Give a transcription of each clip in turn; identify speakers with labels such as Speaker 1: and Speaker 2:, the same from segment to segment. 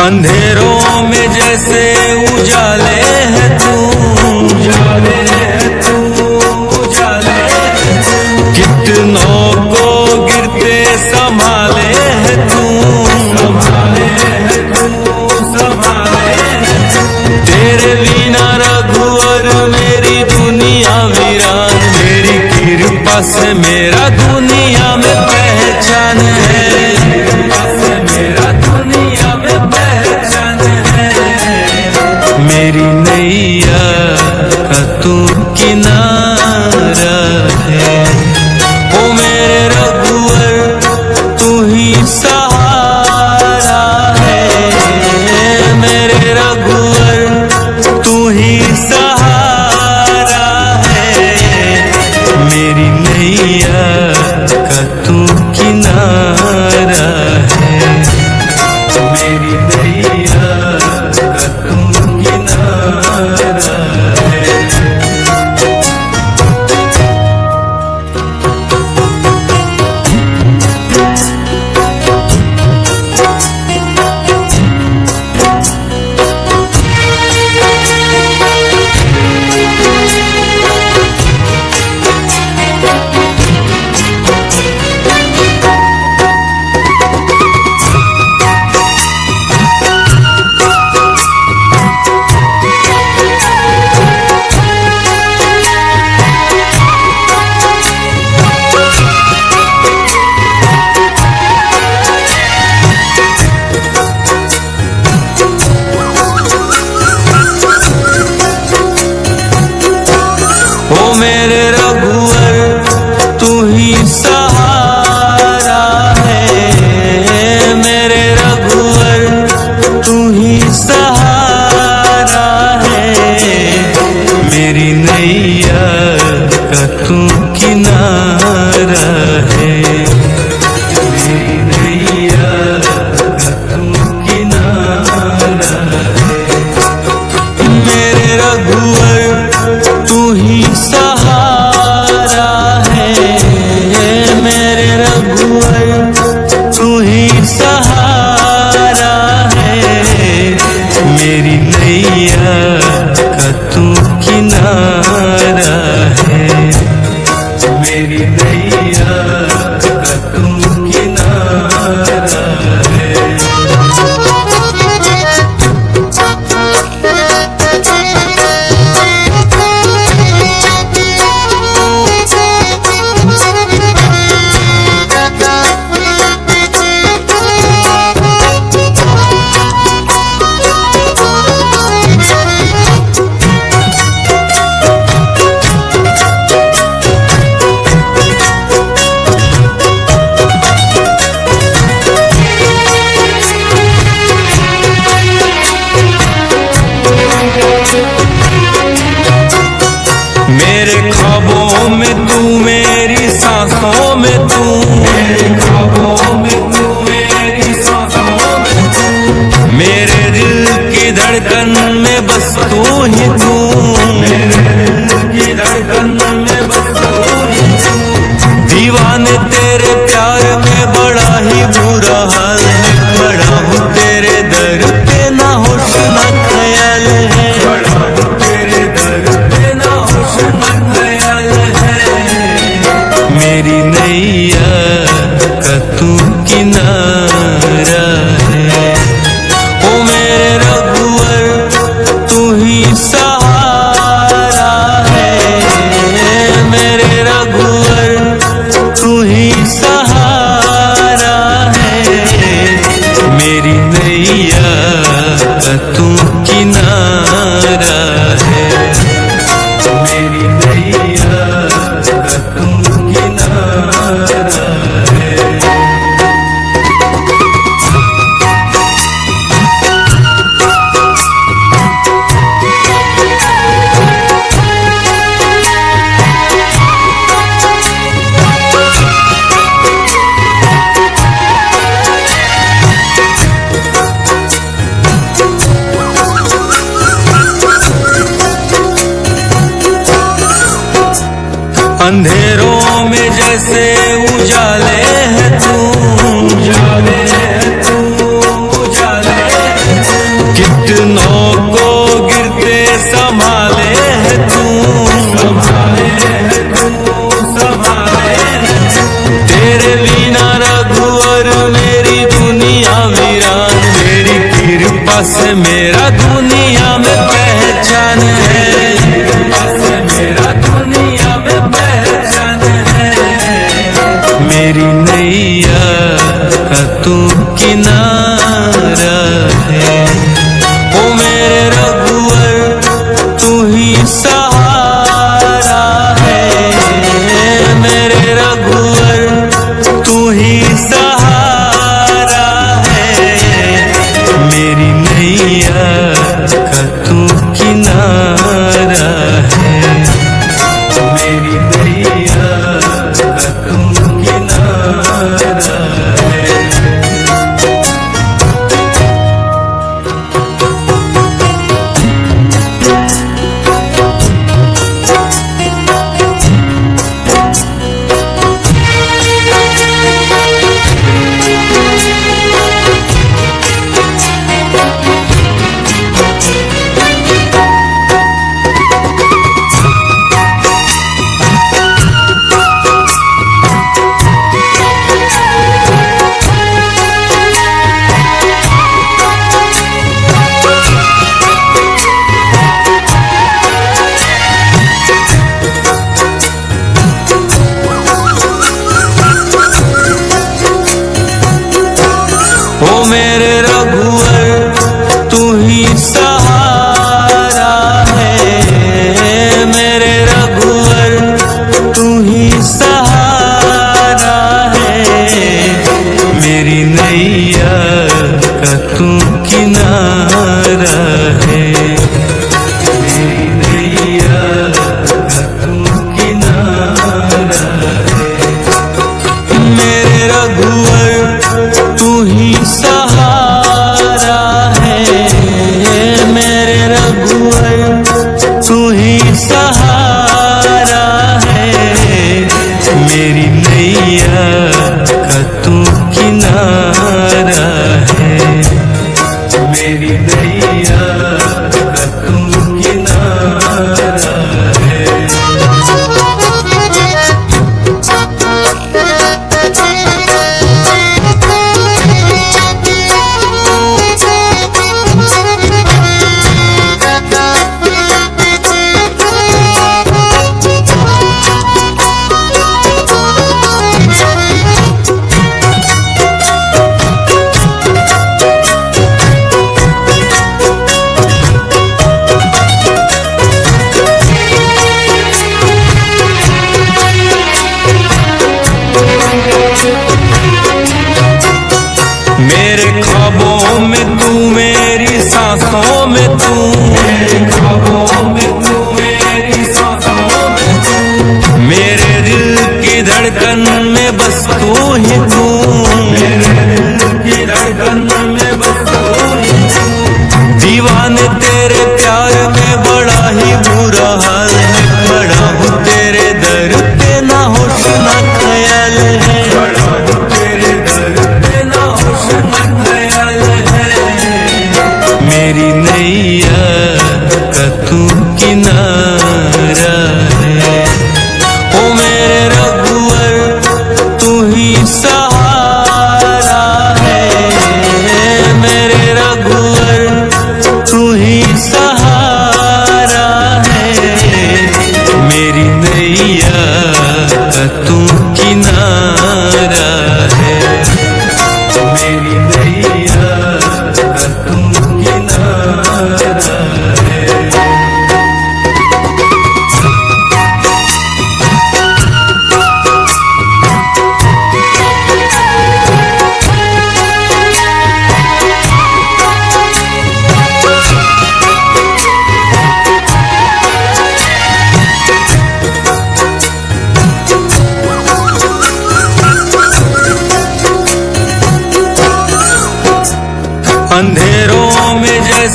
Speaker 1: अंधेरों में जैसे उजाले है तू, उजाले है तू, उजाले है तू। कितनों को गिरते संभाले है तू, संभाले है तू, संभाले है तू। तेरे बिना रघुवर मेरी दुनिया वीरान, तेरी कृपा से मेरा दुनिया में पहचान है, मेरी नैया का तू किनारा है। ओ मेरे रघुवर तू ही सहारा है, मेरे रघुवर तू ही सहारा है। मेरी नैया का तू किनारा है, मेरी नैया का तू मेरे रघुवर तू ही सहारा है, मेरे रघुवर तू ही सहारा है। मेरी नैया का तू किनारा है, मेरी नैया का तू किनारा है। मेरे रघुवर तू ही सहारा है, मेरे रघुवर तू ही सहारा है। मेरी नैया का तू किनारा है, मेरी नैया का तू किनारा है। मेरे ख्वाबों में तू, मेरी सांसों में तू, मेरे ख्वाबों में तू, मेरी सांसों में तू। मेरे दिल की धड़कन में बस तू ही तू, मेरे दिल की धड़कन में बस तू ही तू। दीवाने तेरे प्यार में बड़ा ही बुरा हाल है, खड़ा हूँ तेरे दर पे ना होश ना ख्याल है, खड़ा हूँ तेरे दर पे ना होश ना ख्याल है। मेरी नैया का तू किनारा है, ओ मेरे रघुवर तू ही सहारा है, मेरे रघुवर तू ही सहारा है। मेरी नैया का तू किनारा है, मेरी नैया का तू किनारा है। अंधेरों में जैसे उजाले है तू, उजाले है तू, उजाले है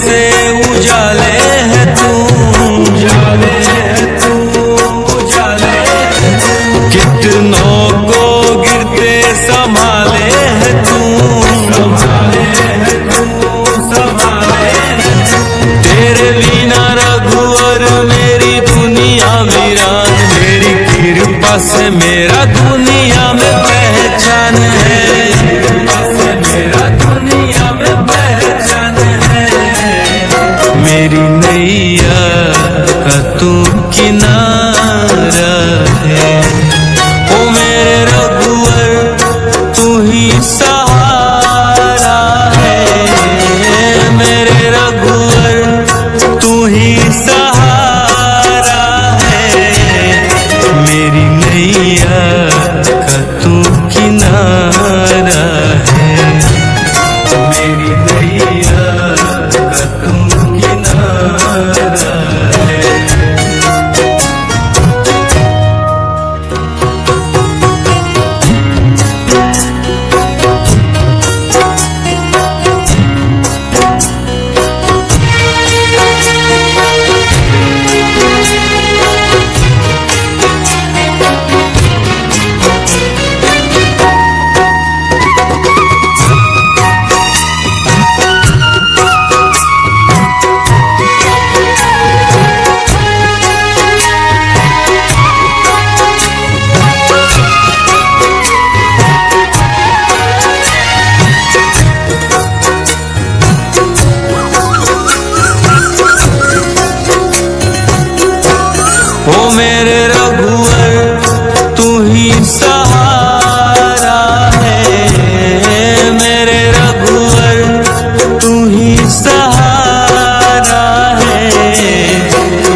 Speaker 1: जैसे उजाले है तू, उजाले है तू, उजाले है तू। कितनों को गिरते संभाले है तू, संभाले है तू, संभाले है तू। तेरे बिना रघुवर मेरी दुनिया वीरान, मेरी कृपा से मेरा दुनिया में पहचान है, मेरा दुनिया में पहचान है। मेरी नैया का तू किनारा है, ओ मेरे रघुवर तू ही सहारा है, मेरे रघुवर तू ही सहारा है। मेरी नैया का तू किनारा है, मेरी नैया का तू किनारा है। ओ मेरे रघुवर तू ही सहारा है, मेरे रघुवर तू ही सहारा है।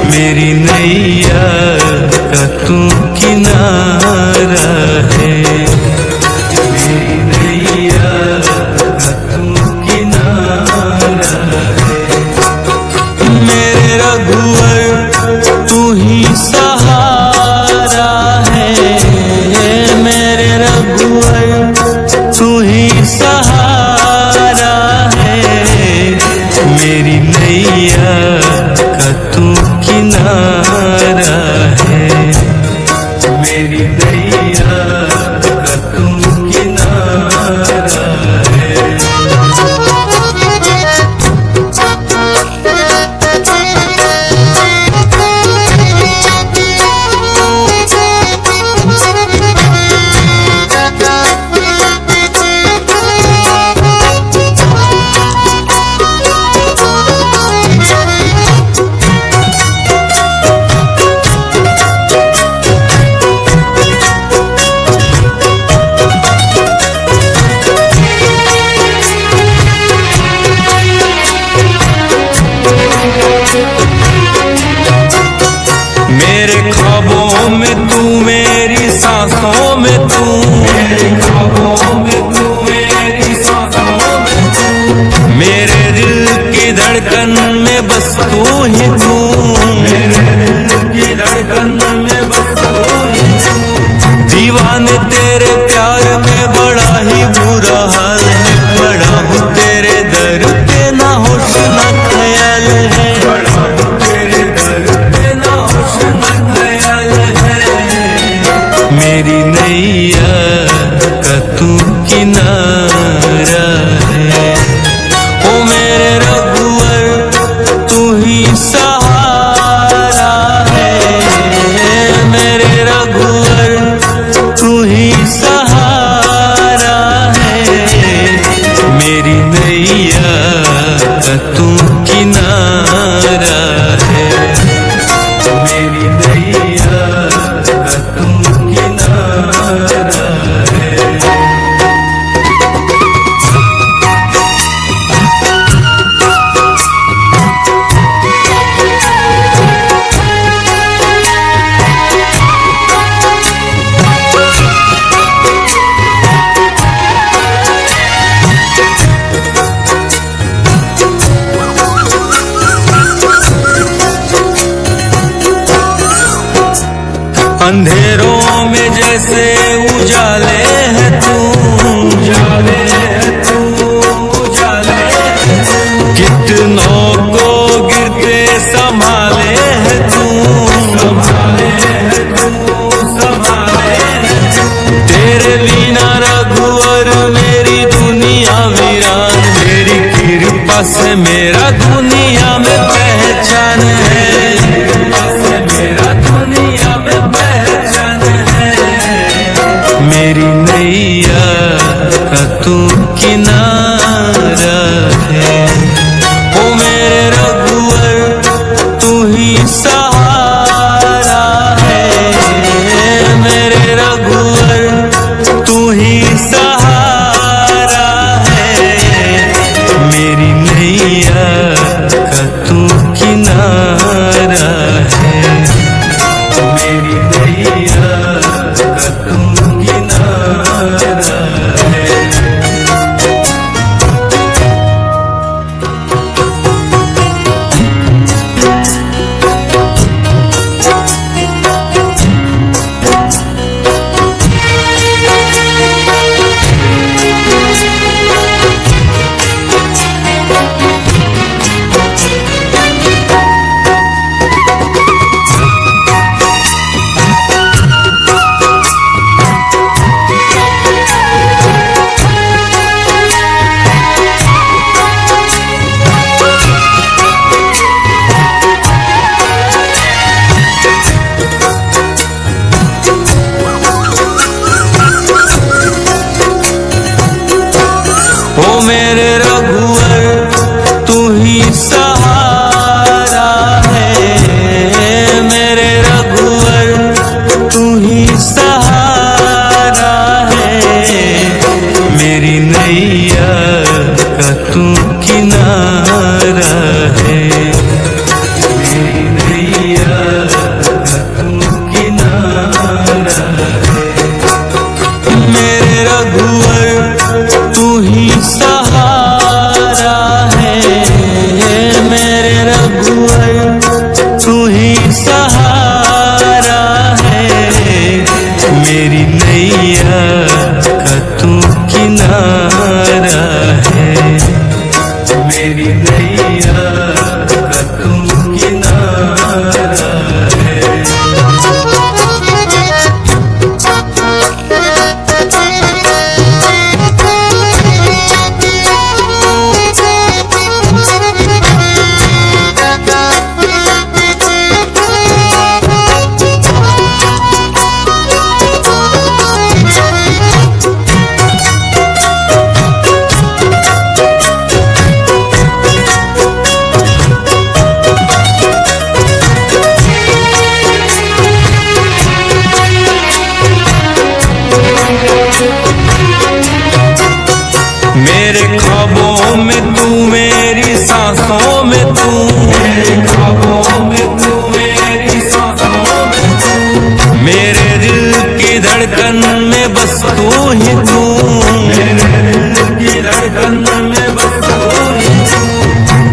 Speaker 1: मेरी नैया का तू किनारा है, मेरी नैया का तू किनारा है। मेरे रघुवर तू ही सहारा है, मेरे रघुवर तू ही सहारा है। मेरी नैया का तू किनारा है, मेरी नैया का तू किनारा है। मेरे ख्वाबों में तू, मेरी सांसों में तू, मेरे ख्वाबों में तू, मेरी सांसों में तू। मेरे दिल की धड़कन में बस तू ही तू, मेरे दिल की धड़कन में बस तू ही तू। दीवाने तेरे प्यार में बड़ा ही बुरा हाल है, बड़ा हूँ तेरे दर पे ना होश ना ख्याल है, बड़ा हूँ तेरे दर पे ना होश ना ख्याल है। मेरी नैया का तू किनारा है, ओ मेरे रघुवर तू ही सहारा है, मेरे रघुवर तू ही सहारा है। मेरी नैया का तू किनारा है, मेरी नैया का तू किनारा है। अंधेरों में जैसे उजाले है तू, उजाले है तू, उजाले है तू। कितनों दुनिया में पहचान है। मेरी नैया का तू किनारा है। ओ मेरे रघुवर तू ही सहारा है। मेरे रघुवर तू ही सहारा है। मेरी नैया का तू किनारा है। मेरी नैया का तू किनारा है। ओ मेरे रघुवर तू ही सहारा है। मेरे रघुवर तू ही सहारा है। मेरी नैया का तू किनारा है। मेरी नैया का तू किनारा है। मेरे रघुवर तू ही सहारा है। मेरे रघुवर तू ही सहारा है। मेरी नैया का तू किनारा है। मेरी नैया का तू किनारा है। मेरे ख्वाबों में तू, मेरी सांसों में तू। मेरे ख्वाबों में तू, मेरी सांसों में तू। मेरे दिल की धड़कन में बस तू ही तू। मेरे दिल की धड़कन में बस तू ही तू।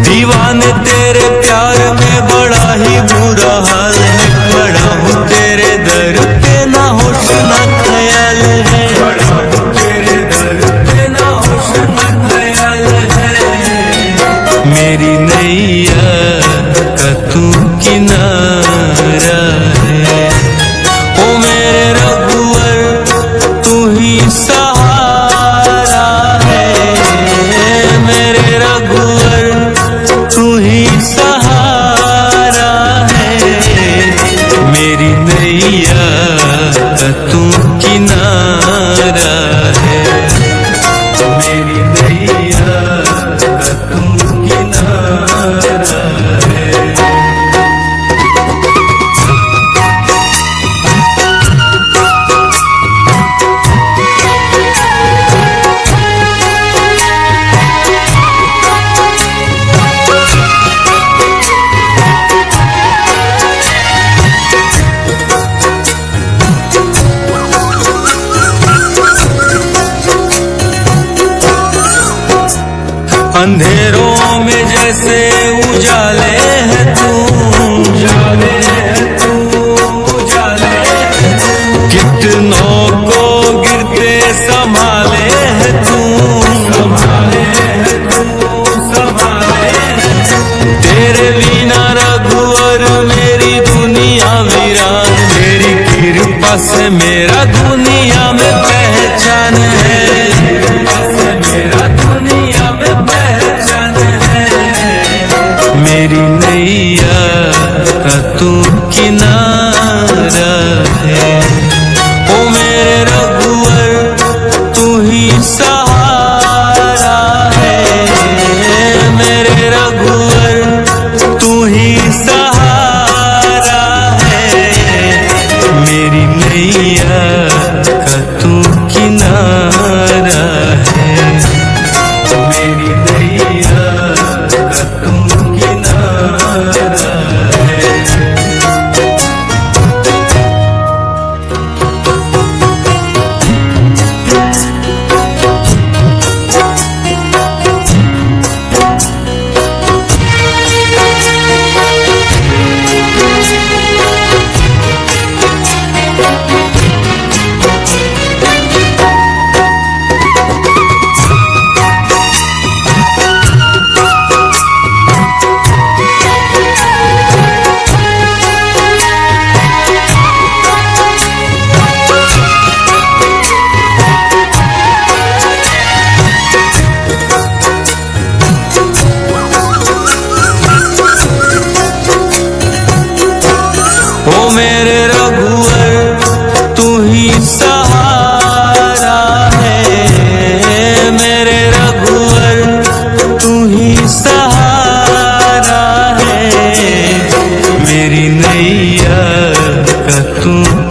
Speaker 1: दीवाने तेरे प्यार में बड़ा ही बुरा हाल है। बड़ा हूँ तेरे दर पे ना होश ना ख्याल है। बड़ा हूँ तेरे दर पे ना होश ना ख्याल है। मेरी नैया का तू किनारा है। ओ मेरे रघुवर तू ही सहारा है। मेरे रघुवर तू ही सहारा है। मेरी नैया का तू किनारा है। मेरी नैया का तू किनारा है। अंधेरों में जैसे उजाले है तू। उजाले है तू, उजाले है तू। कितनों को गिरते संभाले है तू। संभाले है तू, संभाले है तू। तेरे बिना रघुवर मेरी दुनिया वीरान। तेरी कृपा से मेरा दुनिया में पहचान है। मेरा दुनिया में पहचान है। मेरी नैया का तू किनारा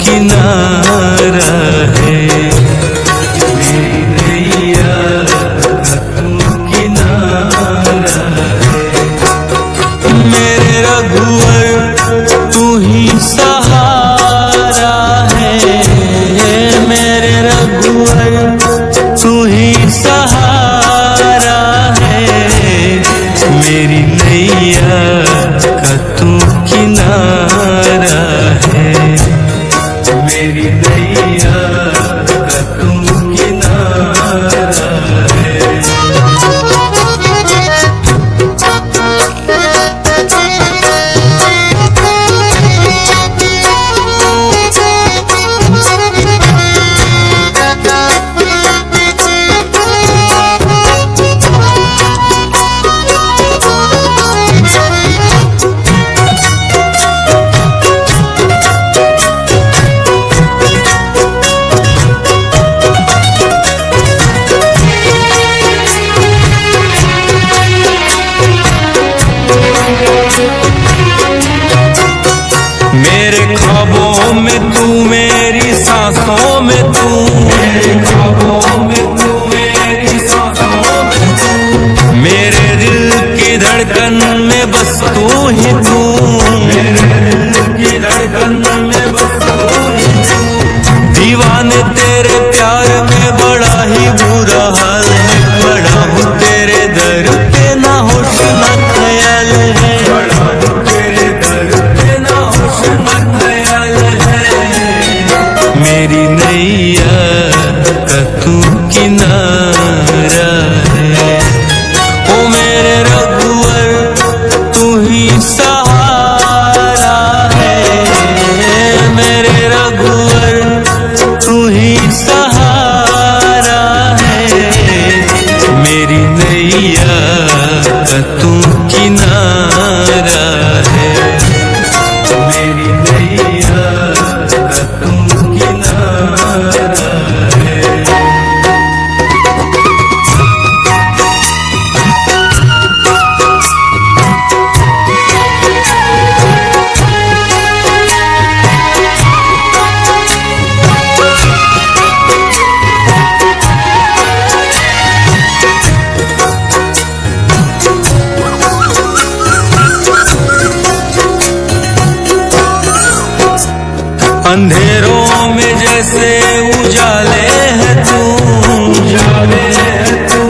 Speaker 1: किनारा है। मेरी नैया का तू किनारा है। मेरे रघुवर तू ही सहारा है। मेरे रघुवर तू ही सहारा है। मेरी नैया का तू किनारा है। मेरी नैया का तू किनारा है। मेरे ख्वाबों में तू, मेरी सांसों में तू। मेरे ख्वाबों में तू, मेरी सांसों में तू। मेरे दिल की धड़कन में बस तू ही तू। मेरे दिल की धड़कन में बस तू ही तू। दीवाने तेरे प्यार में बड़ा ही बुरा हाल है। बड़ा हूँ तेरे दर पे, ना होश ना ख्याल है। बड़ा हूँ तेरे दर पे, ना होश ना ख्याल है। मेरी नैया का तू किनारा है। ओ मेरे रघुवर तू ही सहारा है। मेरे रघुवर तू ही सहारा है। मेरी नैया का तू किनारा है। मेरी नैया का तू किनारा है। अंधेरों में जैसे उजाले है तू। उजाले है तू,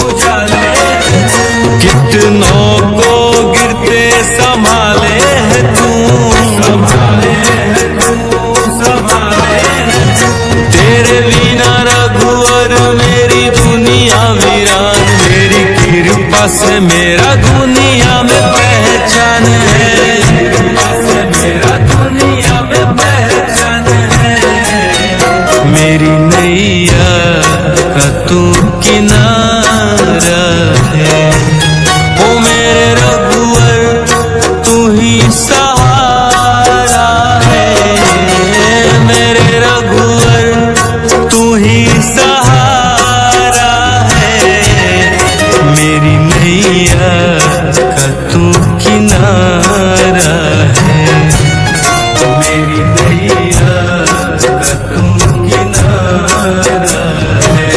Speaker 1: उजाले है तू। कितनों को गिरते संभाले है तू। संभाले है तू, संभाले है तू। तेरे बिना रघुवर मेरी दुनिया वीरान। मेरी कृपा से मेरा दुनिया में पहचान है। कृपा से मेरा दुनिया में पहचान है। मेरी नैया का तू किनारा है। ओ मेरे रघुवर तू ही सहारा है। मेरे रघुवर तू ही सहारा है। मेरी नैया का तू किनारा है। मेरी नैया का तू किनारा है।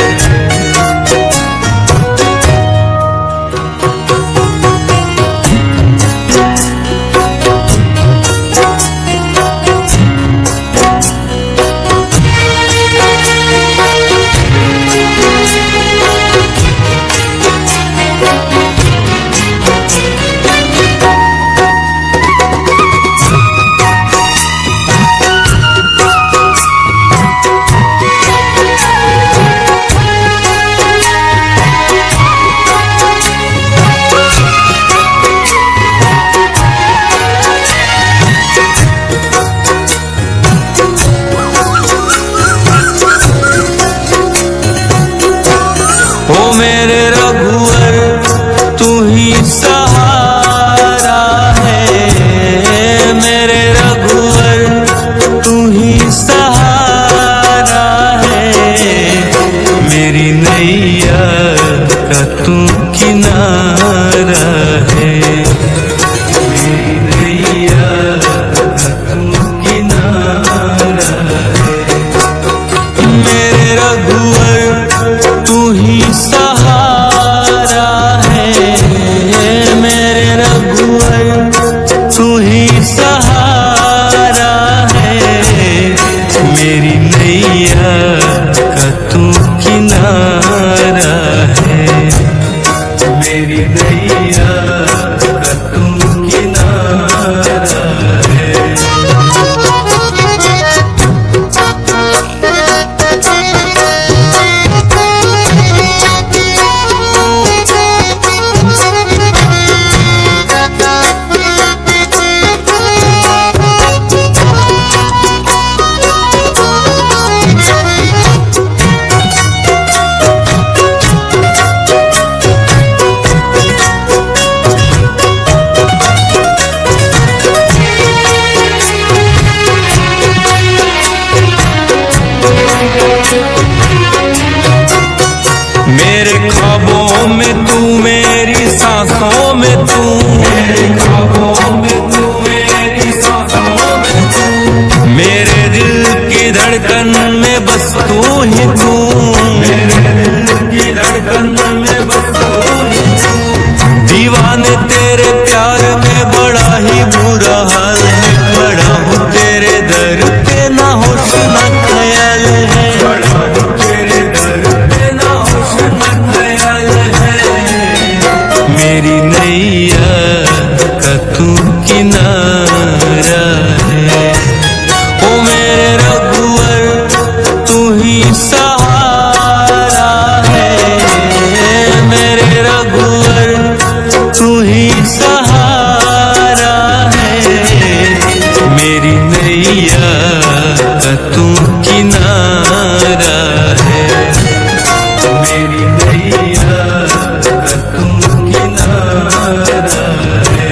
Speaker 1: ख्वाबों में तू, मेरी सांसों में तू, मेरे ख्वाबों में तू, मेरी सांसों में तू, मेरे दिल की धड़कन में बस तू ही तू, मेरे दिल की धड़कन में बस तू ही तू। दीवाने तेरे प्यार में बड़ा ही बुरा हाल है, खड़ा हूँ तेरे दर पे ना होश ना ख्याल है, खड़ा हूँ तेरे दर पे ना होश ना ख्याल है। मेरी नैया का तू किनारा है, ओ मेरे रघुवर तू ही सहारा है, मेरे रघुवर तू ही सहारा है। मेरी नैया का तू किनारा है, मेरी नैया का तू किनारा है।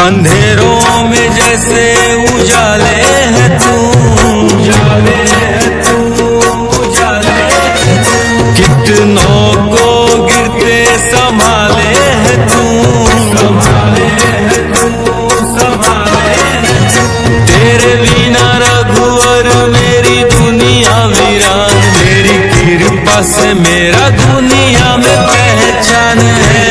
Speaker 1: अंधेरों में जैसे उजाले है तू, उजाले है तू, उजाले है तू, कितनों को गिरते संभाले है तू, संभाले है तू, संभाले है तू। तेरे बिना रघुवर मेरी दुनिया वीरान, तेरी कृपा से मेरा दुनिया में पहचान है।